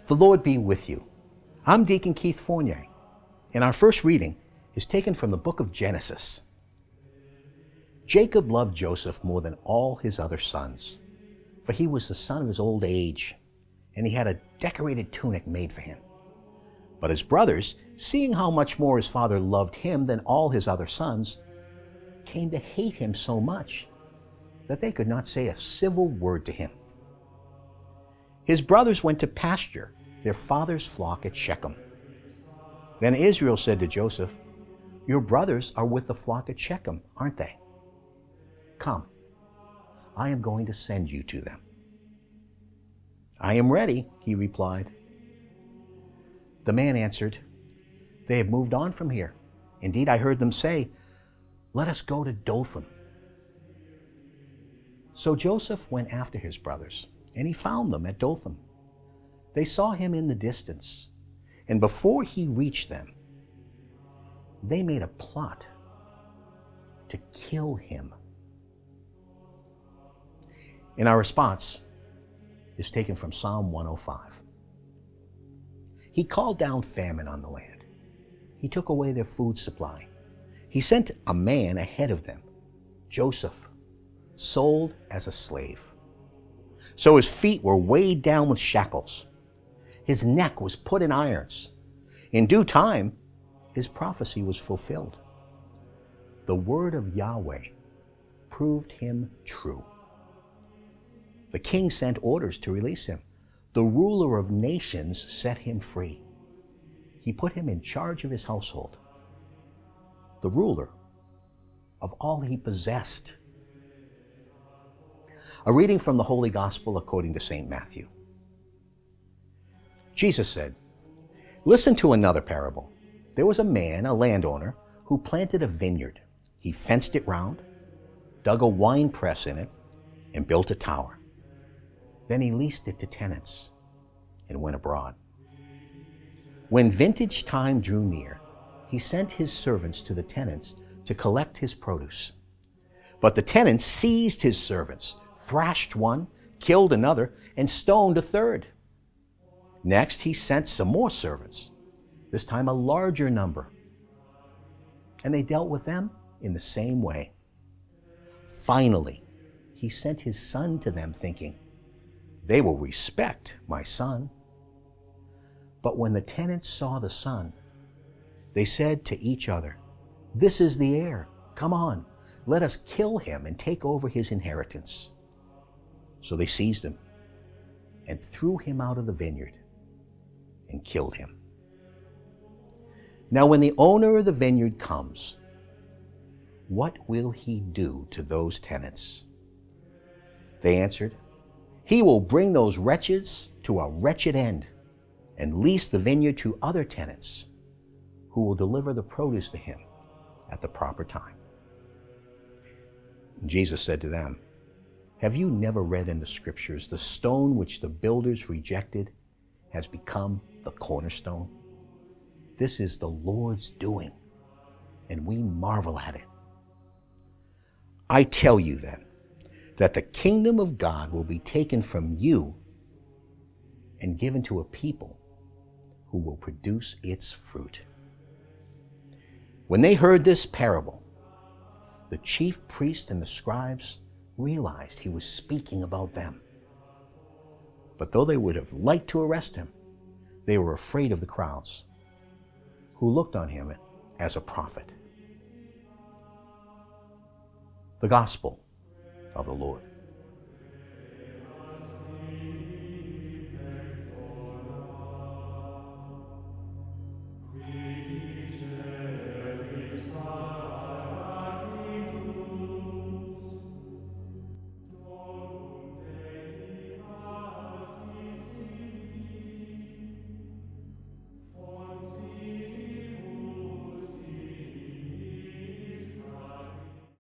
The Lord be with you. I'm Deacon Keith Fournier, and our first reading is taken from the book of Genesis. Jacob loved Joseph more than all his other sons, for he was the son of his old age, and he had a decorated tunic made for him. But his brothers, seeing how much more his father loved him than all his other sons, came to hate him so much that they could not say a civil word to him. His brothers went to pasture their father's flock at Shechem. Then Israel said to Joseph, "Your brothers are with the flock at Shechem, aren't they? Come, I am going to send you to them." "I am ready," he replied. The man answered, "They have moved on from here. Indeed, I heard them say, 'Let us go to Dothan.'" So Joseph went after his brothers, and he found them at Dothan. They saw him in the distance, and before he reached them, they made a plot to kill him. And our response is taken from Psalm 105. He called down famine on the land. He took away their food supply. He sent a man ahead of them, Joseph, sold as a slave. So his feet were weighed down with shackles. His neck was put in irons. In due time, his prophecy was fulfilled. The word of Yahweh proved him true. The king sent orders to release him. The ruler of nations set him free. He put him in charge of his household, the ruler of all he possessed. A reading from the Holy Gospel according to St. Matthew. Jesus said, "Listen to another parable. There was a man, a landowner, who planted a vineyard. He fenced it round, dug a wine press in it, and built a tower. Then he leased it to tenants and went abroad. When vintage time drew near, he sent his servants to the tenants to collect his produce. But the tenants seized his servants, thrashed one, killed another, and stoned a third. Next, he sent some more servants, this time a larger number, and they dealt with them in the same way. Finally, he sent his son to them, thinking, 'They will respect my son.' But when the tenants saw the son, they said to each other, 'This is the heir. Come on, let us kill him and take over his inheritance.' So they seized him and threw him out of the vineyard and killed him. Now when the owner of the vineyard comes, what will he do to those tenants?" They answered, "He will bring those wretches to a wretched end and lease the vineyard to other tenants who will deliver the produce to him at the proper time." Jesus said to them, "Have you never read in the scriptures, the stone which the builders rejected has become the cornerstone? This is the Lord's doing, and we marvel at it. I tell you then, that the kingdom of God will be taken from you and given to a people who will produce its fruit." When they heard this parable, the chief priests and the scribes realized he was speaking about them. But though they would have liked to arrest him, they were afraid of the crowds, who looked on him as a prophet. The Gospel of the Lord.